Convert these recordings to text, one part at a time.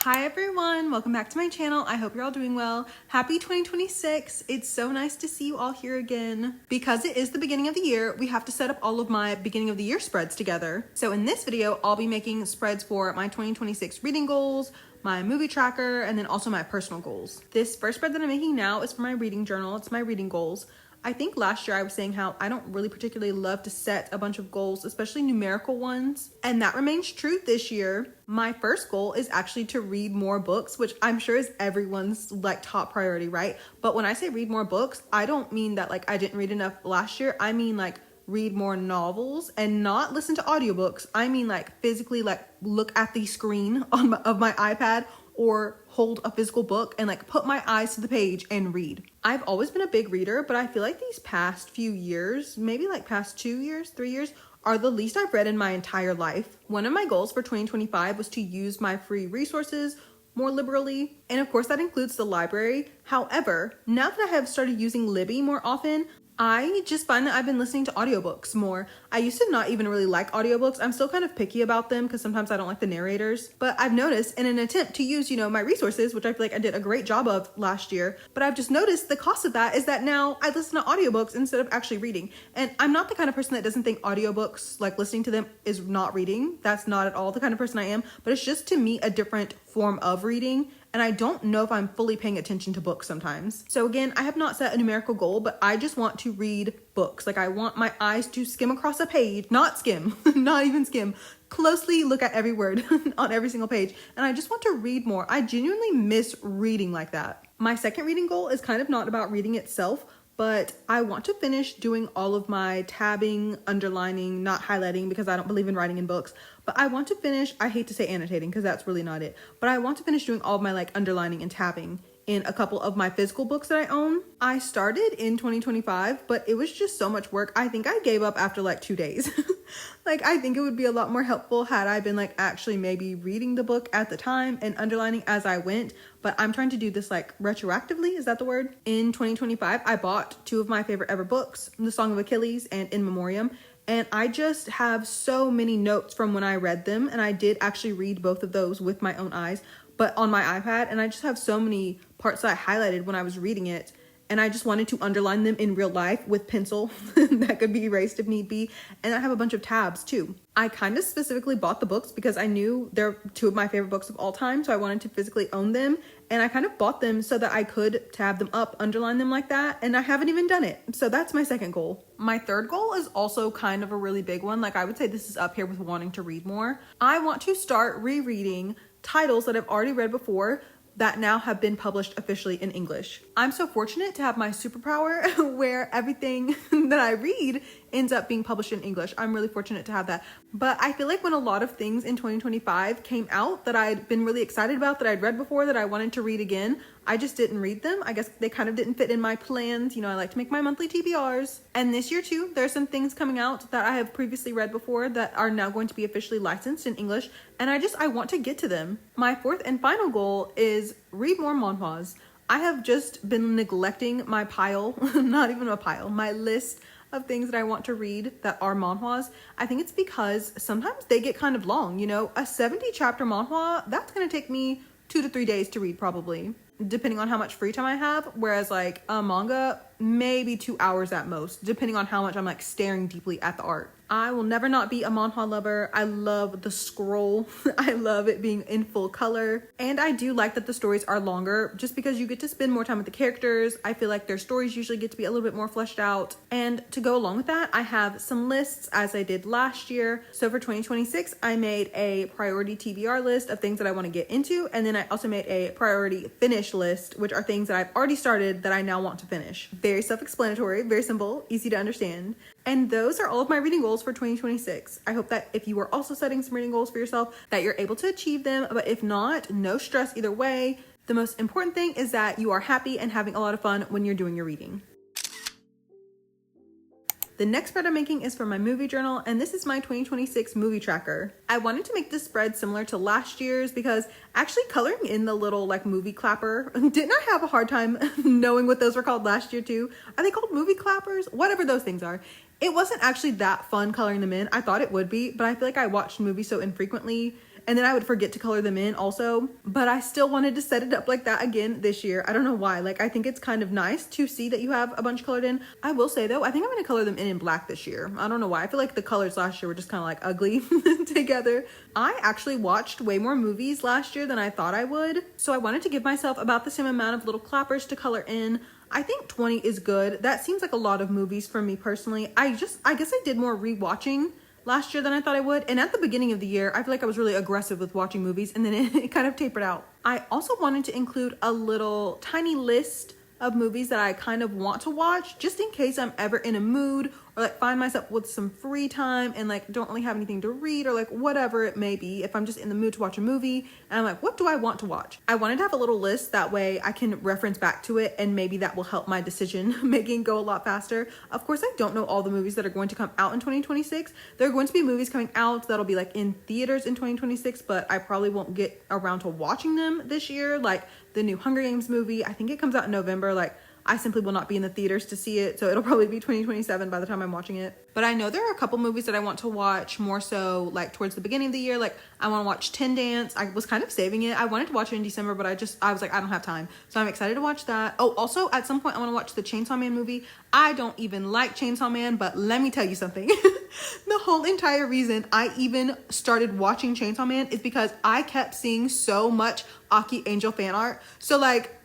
Hi everyone, welcome back to my channel. I hope you're all doing well. Happy 2026. It's so nice to see you all here again. Because it is the beginning of the year, we have to set up all of my beginning of the year spreads together. So in this video, I'll be making spreads for my 2026 reading goals, my movie tracker, and then also my personal goals. This first spread that I'm making now is for my reading journal. It's my reading goals. I think last year I was saying how I don't really particularly love to set a bunch of goals, especially numerical ones. And that remains true this year. My first goal is actually to read more books, which I'm sure is everyone's like top priority, right? But when I say read more books, I don't mean that like I didn't read enough last year. I mean like read more novels and not listen to audiobooks. I mean like physically like look at the screen of my iPad or hold a physical book and like put my eyes to the page and read. I've always been a big reader, but I feel like these past few years, maybe like past 2 years, 3 years, are the least I've read in my entire life. One of my goals for 2025 was to use my free resources more liberally, and of course that includes the library. However, now that I have started using Libby more often, I just find that I've been listening to audiobooks more. I used to not even really like audiobooks. I'm still kind of picky about them because sometimes I don't like the narrators. But I've noticed in an attempt to use, my resources, which I feel like I did a great job of last year, but I've just noticed the cost of that is that now I listen to audiobooks instead of actually reading. And I'm not the kind of person that doesn't think audiobooks, like listening to them, is not reading. That's not at all the kind of person I am, but it's just to me a different form of reading. And I don't know if I'm fully paying attention to books sometimes. So again, I have not set a numerical goal, but I just want to read books. Like I want my eyes to skim across a page, not skim, not even skim, closely look at every word on every single page. And I just want to read more. I genuinely miss reading like that. My second reading goal is kind of not about reading itself, but I want to finish doing all of my tabbing, underlining, not highlighting because I don't believe in writing in books, but I want to finish, I hate to say annotating because that's really not it, but I want to finish doing all of my like underlining and tabbing in a couple of my physical books that I own. I started in 2025, but it was just so much work. I think I gave up after like 2 days. Like I think it would be a lot more helpful had I been like actually maybe reading the book at the time and underlining as I went, but I'm trying to do this like retroactively, is that the word? In 2025, I bought 2 of my favorite ever books, The Song of Achilles and In Memoriam, and I just have so many notes from when I read them, and I did actually read both of those with my own eyes, but on my iPad, and I just have so many parts that I highlighted when I was reading it, and I just wanted to underline them in real life with pencil that could be erased if need be. And I have a bunch of tabs too. I kind of specifically bought the books because I knew they're 2 of my favorite books of all time, so I wanted to physically own them, and I kind of bought them so that I could tab them up, underline them like that, and I haven't even done it. So that's my second goal. My third goal is also kind of a really big one. Like I would say this is up here with wanting to read more. I want to start rereading titles that I've already read before that now have been published officially in English. I'm so fortunate to have my superpower where everything that I read ends up being published in English. I'm really fortunate to have that. But I feel like when a lot of things in 2025 came out that I'd been really excited about, that I'd read before, that I wanted to read again, I just didn't read them. I guess they kind of didn't fit in my plans. I like to make my monthly TBRs. And this year too, there's some things coming out that I have previously read before that are now going to be officially licensed in English. And I want to get to them. My fourth and final goal is read more manhwas. I have just been neglecting my pile, not even a pile, my list of things that I want to read that are manhwas. I think it's because sometimes they get kind of long, a 70 chapter manhwa, that's gonna take me 2 to 3 days to read probably, depending on how much free time I have. Whereas like a manga, maybe 2 hours at most, depending on how much I'm like staring deeply at the art. I will never not be a manhwa lover. I love the scroll. I love it being in full color. And I do like that the stories are longer just because you get to spend more time with the characters. I feel like their stories usually get to be a little bit more fleshed out. And to go along with that, I have some lists as I did last year. So for 2026, I made a priority TBR list of things that I want to get into. And then I also made a priority finish list, which are things that I've already started that I now want to finish. Very self-explanatory, very simple, easy to understand. And those are all of my reading goals for 2026. I hope that if you are also setting some reading goals for yourself, that you're able to achieve them. But if not, no stress either way. The most important thing is that you are happy and having a lot of fun when you're doing your reading. The next spread I'm making is for my movie journal, and this is my 2026 movie tracker. I wanted to make this spread similar to last year's because actually coloring in the little like movie clapper, didn't I have a hard time knowing what those were called last year too? Are they called movie clappers? Whatever those things are. It wasn't actually that fun coloring them in. I thought it would be, but I feel like I watched movies so infrequently and then I would forget to color them in also. But I still wanted to set it up like that again this year. I don't know why. Like, I think it's kind of nice to see that you have a bunch colored in. I will say though, I think I'm gonna color them in black this year. I don't know why. I feel like the colors last year were just kind of like ugly together. I actually watched way more movies last year than I thought I would. So I wanted to give myself about the same amount of little clappers to color in. I think 20 is good. That seems like a lot of movies for me personally. I guess I did more rewatching last year than I thought I would. And at the beginning of the year, I feel like I was really aggressive with watching movies, and then it kind of tapered out. I also wanted to include a little tiny list of movies that I kind of want to watch, just in case I'm ever in a mood or like find myself with some free time and like don't really have anything to read, or like whatever it may be. If I'm just in the mood to watch a movie and I'm like, what do I want to watch? I wanted to have a little list, that way I can reference back to it, and maybe that will help my decision making go a lot faster. Of course, I don't know all the movies that are going to come out in 2026. There are going to be movies coming out that'll be like in theaters in 2026, but I probably won't get around to watching them this year. Like the new Hunger Games movie, I think it comes out in November. Like, I simply will not be in the theaters to see it, so it'll probably be 2027 by the time I'm watching it. But I know there are a couple movies that I want to watch more so like towards the beginning of the year. Like, I want to watch Tin Dance. I was kind of saving it. I wanted to watch it in December, but I was like, I don't have time. So I'm excited to watch that. Oh, also at some point I want to watch the Chainsaw Man movie. I don't even like Chainsaw Man, but let me tell you something. The whole entire reason I even started watching Chainsaw Man is because I kept seeing so much Aki Angel fan art. So like,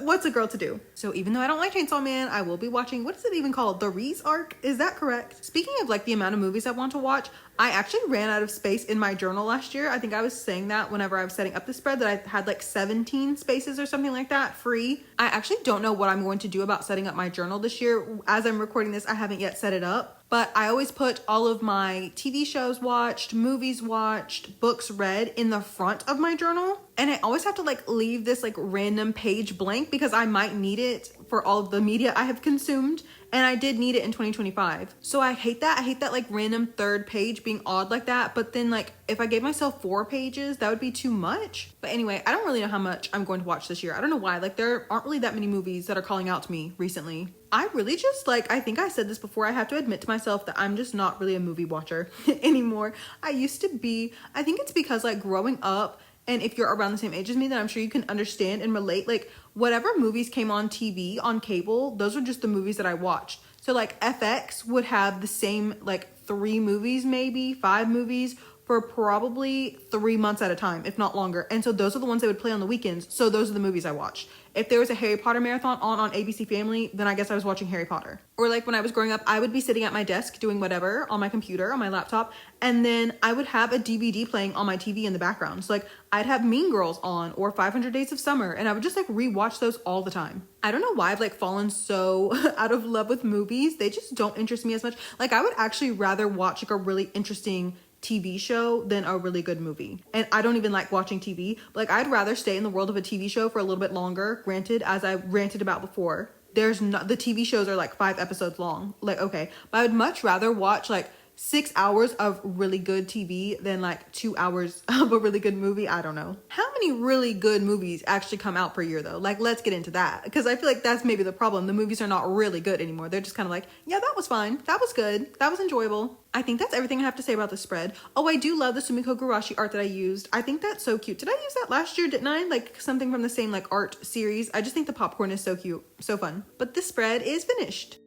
what's a girl to do? So even though I don't like Chainsaw Man, I will be watching, what is it even called? The Reese arc? Is that correct? Speaking of like the amount of movies I want to watch, I actually ran out of space in my journal last year. I think I was saying that whenever I was setting up the spread, that I had like 17 spaces or something like that free. I actually don't know what I'm going to do about setting up my journal this year. As I'm recording this, I haven't yet set it up, but I always put all of my TV shows watched, movies watched, books read in the front of my journal. And I always have to like leave this like random page blank because I might need it for all of the media I have consumed. And I did need it in 2025. So I hate that. I hate that like random third page being odd like that. But then like if I gave myself 4 pages, that would be too much. But anyway, I don't really know how much I'm going to watch this year. I don't know why. Like there aren't really that many movies that are calling out to me recently. I really just like, I think I said this before, I have to admit to myself that I'm just not really a movie watcher anymore. I used to be. I think it's because like growing up, and if you're around the same age as me, then I'm sure you can understand and relate. Like whatever movies came on TV, on cable, those were just the movies that I watched. So like FX would have the same like 3 movies, maybe 5 movies for probably 3 months at a time, if not longer. And so those are the ones they would play on the weekends. So those are the movies I watched. If there was a Harry Potter marathon on ABC Family, then I guess I was watching Harry Potter. Or like when I was growing up, I would be sitting at my desk doing whatever on my computer, on my laptop, and then I would have a DVD playing on my TV in the background. So like I'd have Mean Girls on or 500 Days of Summer, and I would just like rewatch those all the time. I don't know why I've like fallen so out of love with movies. They just don't interest me as much. Like I would actually rather watch like a really interesting TV show than a really good movie. And I don't even like watching TV. Like I'd rather stay in the world of a TV show for a little bit longer. Granted, as I ranted about before, there's not, the TV shows are like 5 episodes long. Like, okay, but I would much rather watch like 6 hours of really good TV than like 2 hours of a really good movie. I don't know. How many really good movies actually come out per year though? Like, let's get into that, because I feel like that's maybe the problem. The movies are not really good anymore. They're just kind of like, yeah, that was fine. That was good. That was enjoyable. I think that's everything I have to say about the spread. Oh, I do love the Sumiko Gurashi art that I used. I think that's so cute. Did I use that last year? Didn't I? Like something from the same like art series. I just think the popcorn is so cute. So fun. But the spread is finished.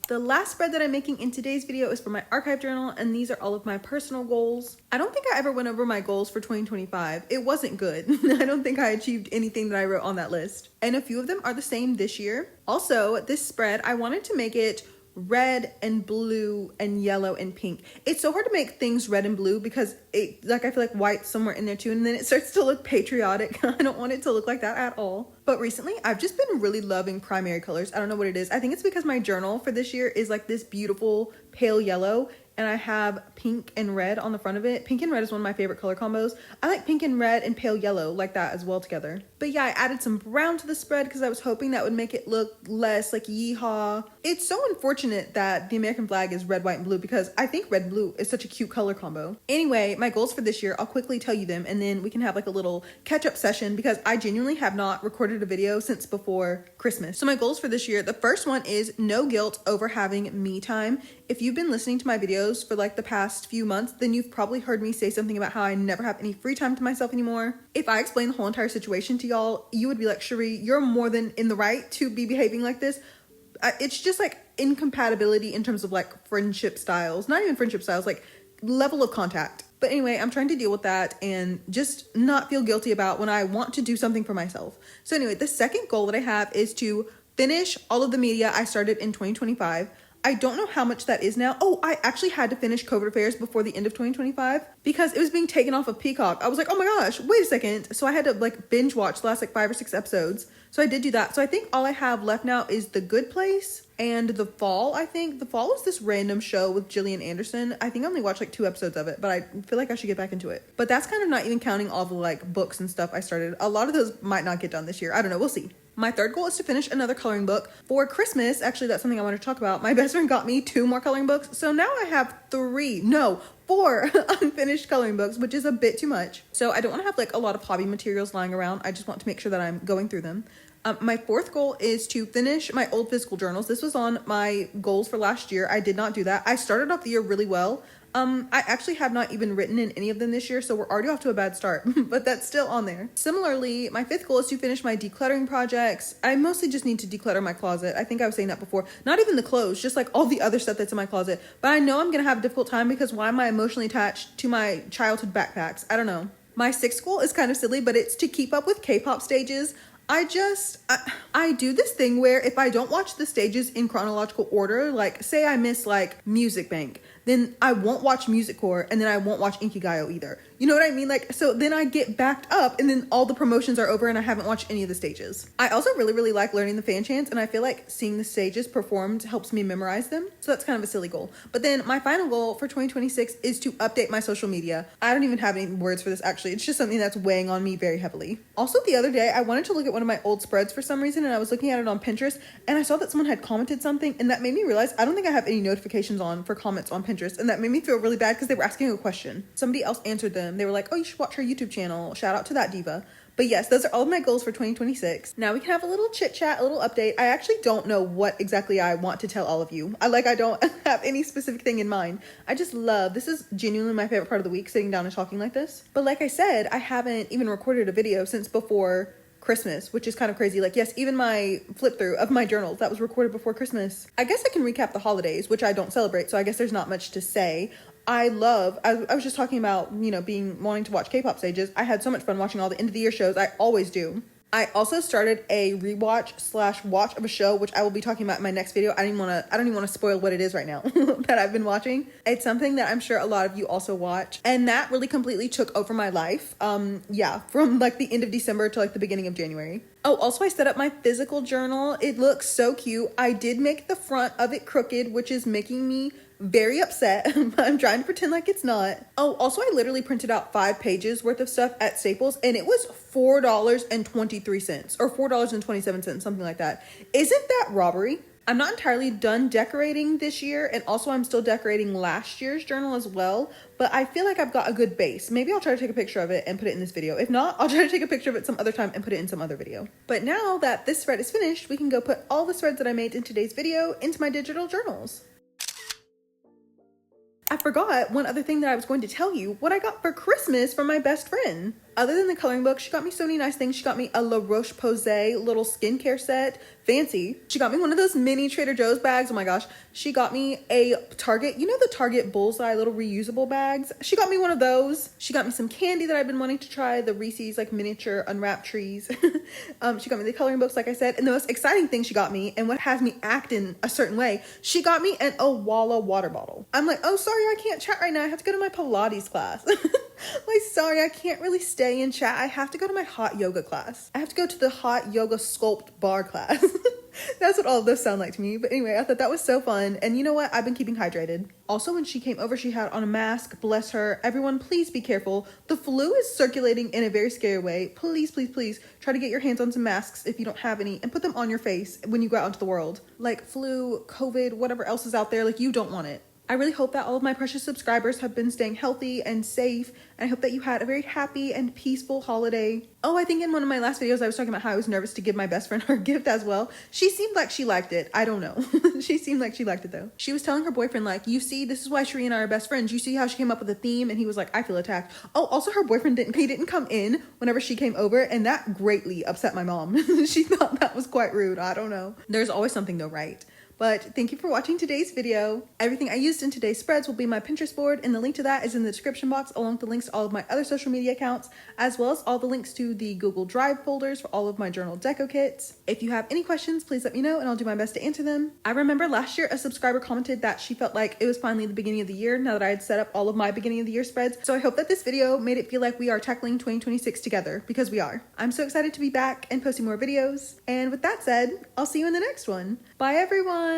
The last spread that I'm making in today's video is for my archive journal, and these are all of my personal goals. I don't think I ever went over my goals for 2025. It wasn't good. I don't think I achieved anything that I wrote on that list. And a few of them are the same this year. Also, this spread, I wanted to make it red and blue and yellow and pink. It's so hard to make things red and blue because it, like, I feel like white's somewhere in there too, and then it starts to look patriotic. I don't want it to look like that at all. But recently I've just been really loving primary colors. I don't know what it is. I think it's because my journal for this year is like this beautiful pale yellow, and I have pink and red on the front of it. Pink and red is one of my favorite color combos. I like pink and red and pale yellow like that as well together. But yeah, I added some brown to the spread because I was hoping that would make it look less like yeehaw. It's so unfortunate that the American flag is red, white, and blue because I think red and blue is such a cute color combo. Anyway, my goals for this year, I'll quickly tell you them and then we can have like a little catch-up session because I genuinely have not recorded a video since before Christmas. So my goals for this year, the first one is no guilt over having me time. If you've been listening to my videos for like the past few months, then you've probably heard me say something about how I never have any free time to myself anymore. If I explain the whole entire situation to y'all, you would be like, Sheree, you're more than in the right to be behaving like this. It's just like incompatibility in terms of like friendship styles, not even friendship styles, like level of contact. But anyway, I'm trying to deal with that and just not feel guilty about when I want to do something for myself. So anyway, the second goal that I have is to finish all of the media I started in 2025. I don't know how much that is now. Oh, I actually had to finish COVID Affairs before the end of 2025 because it was being taken off of Peacock. I was like, oh my gosh, wait a second. So I had to like binge watch the last like 5 or 6 episodes. So I did do that. So I think all I have left now is The Good Place and The Fall. I think The Fall is this random show with Gillian Anderson. I think I only watched like 2 episodes of it, but I feel like I should get back into it. But that's kind of not even counting all the like books and stuff I started. A lot of those might not get done this year. I don't know. We'll see. My third goal is to finish another coloring book. For Christmas, actually that's something I want to talk about. My best friend got me 2 more coloring books. So now I have 4 unfinished coloring books, which is a bit too much. So I don't want to have like a lot of hobby materials lying around. I just want to make sure that I'm going through them. My fourth goal is to finish my old physical journals. This was on my goals for last year. I did not do that. I started off the year really well. I actually have not even written in any of them this year, so we're already off to a bad start, but that's still on there. Similarly, my 5th goal is to finish my decluttering projects. I mostly just need to declutter my closet. I think I was saying that before. Not even the clothes, just like all the other stuff that's in my closet. But I know I'm going to have a difficult time because why am I emotionally attached to my childhood backpacks? I don't know. My 6th goal is kind of silly, but it's to keep up with K-pop stages. I do this thing where if I don't watch the stages in chronological order, like say I miss like Music Bank, then I won't watch Music Core and then I won't watch Inkigayo either. You know what I mean? Like, so then I get backed up and then all the promotions are over and I haven't watched any of the stages. I also really, really like learning the fan chants and I feel like seeing the stages performed helps me memorize them. So that's kind of a silly goal. But then my final goal for 2026 is to update my social media. I don't even have any words for this actually. It's just something that's weighing on me very heavily. Also the other day, I wanted to look at one of my old spreads for some reason and I was looking at it on Pinterest and I saw that someone had commented something and that made me realize I don't think I have any notifications on for comments on Pinterest, and that made me feel really bad because they were asking a question. Somebody else answered them. They were like, oh, you should watch her YouTube channel. Shout out to that diva. But yes, those are all of my goals for 2026. Now we can have a little chit chat, a little update. I actually don't know what exactly I want to tell all of you. I don't have any specific thing in mind. I just love, this is genuinely my favorite part of the week, sitting down and talking like this. But like I said, I haven't even recorded a video since before Christmas, which is kind of crazy. Like, yes, even my flip through of my journals that was recorded before Christmas. I guess I can recap the holidays, which I don't celebrate, so I guess there's not much to say. I was just talking about, wanting to watch K-pop stages. I had so much fun watching all the end of the year shows. I always do. I also started a rewatch/watch of a show, which I will be talking about in my next video. I don't even want to spoil what it is right now that I've been watching. It's something that I'm sure a lot of you also watch. And that really completely took over my life. From like the end of December to like the beginning of January. Oh, also I set up my physical journal. It looks so cute. I did make the front of it crooked, which is making me very upset, but I'm trying to pretend like it's not. Oh, also I literally printed out 5 pages worth of stuff at Staples and it was $4.23 or $4.27, something like that. Isn't that robbery? I'm not entirely done decorating this year, and also I'm still decorating last year's journal as well, but I feel like I've got a good base. Maybe I'll try to take a picture of it and put it in this video. If not, I'll try to take a picture of it some other time and put it in some other video. But now that this spread is finished, we can go put all the spreads that I made in today's video into my digital journals. I forgot one other thing that I was going to tell you, what I got for Christmas from my best friend. Other than the coloring book, she got me so many nice things. She got me a La Roche-Posay little skincare set. Fancy. She got me one of those mini Trader Joe's bags. Oh my gosh. She got me a Target, the Target Bullseye little reusable bags. She got me one of those. She got me some candy that I've been wanting to try, the Reese's like miniature unwrapped trees. She got me the coloring books, like I said. And the most exciting thing she got me, and what has me acting a certain way, she got me an Owala water bottle. I'm like, oh, sorry, I can't chat right now. I have to go to my Pilates class. Like, sorry, I can't really stay say in chat, I have to go to my hot yoga class. I have to go to the hot yoga sculpt bar class. That's what all of those sound like to me. But anyway, I thought that was so fun. And you know what? I've been keeping hydrated. Also, when she came over, she had on a mask. Bless her. Everyone, please be careful. The flu is circulating in a very scary way. Please, please, please try to get your hands on some masks if you don't have any and put them on your face when you go out into the world. Like flu, COVID, whatever else is out there, like you don't want it. I really hope that all of my precious subscribers have been staying healthy and safe, and I hope that you had a very happy and peaceful holiday. Oh, I think in one of my last videos I was talking about how I was nervous to give my best friend her gift as well. She seemed like she liked it. I don't know. She seemed like she liked it though. She was telling her boyfriend like, you see, this is why Sheree and I are best friends. You see how she came up with a theme? And he was like, I feel attacked. Oh, also her boyfriend didn't come in whenever she came over, and that greatly upset my mom. She thought that was quite rude. I don't know. There's always something though, right? But thank you for watching today's video. Everything I used in today's spreads will be my Pinterest board, and the link to that is in the description box, along with the links to all of my other social media accounts, as well as all the links to the Google Drive folders for all of my journal deco kits. If you have any questions, please let me know and I'll do my best to answer them. I remember last year a subscriber commented that she felt like it was finally the beginning of the year now that I had set up all of my beginning of the year spreads. So I hope that this video made it feel like we are tackling 2026 together, because we are. I'm so excited to be back and posting more videos. And with that said, I'll see you in the next one. Bye everyone!